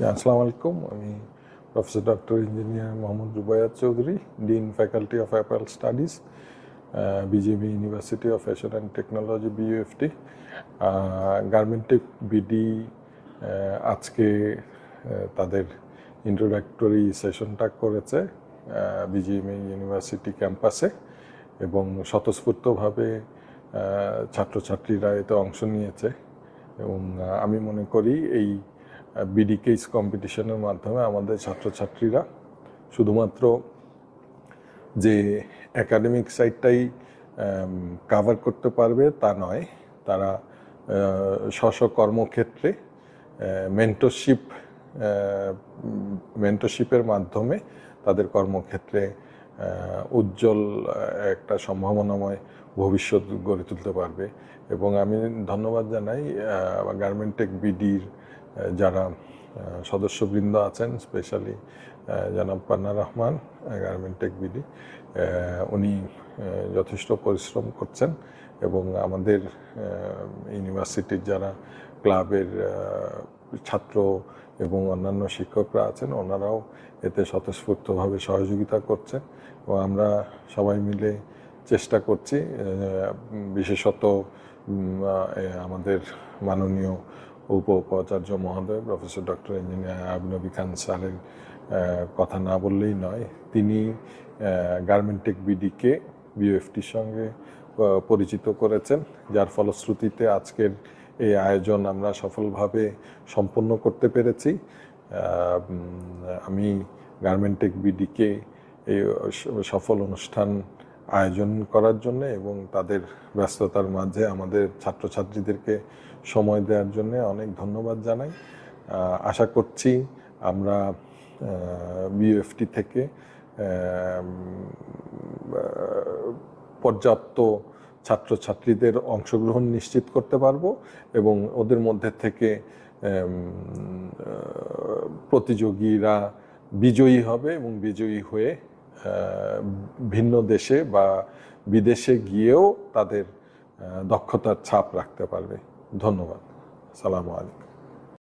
আসসালামু আলাইকুম। আমি professor doctor engineer Mohammad Rubaiyat Chowdhury, dean faculty of apparel studies, BGB university of fashion and technology, BUFT. Garmentech BD আজকে তাদের introductory সেশনটা করেছে বিজিএমই ইউনিভার্সিটি ক্যাম্পাসে, এবং স্বতঃস্ফূর্তভাবে ছাত্রছাত্রীরা এতে অংশ নিয়েছে। এবং আমি মনে করি এই বিডি কেস কম্পিটিশনের মাধ্যমে আমাদের ছাত্রছাত্রীরা শুধুমাত্র যে একাডেমিক সাইডটাই কাভার করতে পারবে তা নয়, তারা স্ব কর্মক্ষেত্রে মেন্টরশিপের মাধ্যমে তাদের কর্মক্ষেত্রে উজ্জ্বল একটা সম্ভাবনাময় ভবিষ্যৎ গড়ে তুলতে পারবে। এবং আমি ধন্যবাদ জানাই গার্মেন্টেক বিডির যারা সদস্যবৃন্দ আছেন, স্পেশালি জনাব পান্না রহমান, গার্মেন্টেক বিডি। উনি যথেষ্ট পরিশ্রম করছেন, এবং আমাদের ইউনিভার্সিটির যারা ক্লাবের ছাত্র এবং অন্যান্য শিক্ষকরা আছেন, ওনারাও এতে স্বতঃস্ফূর্তভাবে সহযোগিতা করছেন। এবং আমরা সবাই মিলে চেষ্টা করছি, বিশেষত আমাদের মাননীয় উপাচার্য মহোদয় প্রফেসর ডক্টর ইঞ্জিনিয়ার আয়ুব নবী খান স্যারের কথা না বললেই নয়। তিনি গার্মেন্টেক বিডিকে বিইউএফটির সঙ্গে পরিচিত করেছেন, যার ফলশ্রুতিতে আজকের এই আয়োজন আমরা সফলভাবে সম্পন্ন করতে পেরেছি। আমি গার্মেন্টেক বিডিকে এই সফল অনুষ্ঠান আয়োজন করার জন্য এবং তাদের ব্যস্ততার মাঝে আমাদের ছাত্রছাত্রীদেরকে সময় দেওয়ার জন্য অনেক ধন্যবাদ জানাই। আশা করছি আমরা বিইউএফটি থেকে পর্যাপ্ত ছাত্রছাত্রীদের অংশগ্রহণ নিশ্চিত করতে পারবো, এবং ওদের মধ্যে থেকে প্রতিযোগীরা বিজয়ী হবে এবং বিজয়ী হয়ে ভিন্ন দেশে বা বিদেশে গিয়েও তাদের দক্ষতার ছাপ রাখতে পারবে। ধন্যবাদ। আসসালামু আলাইকুম।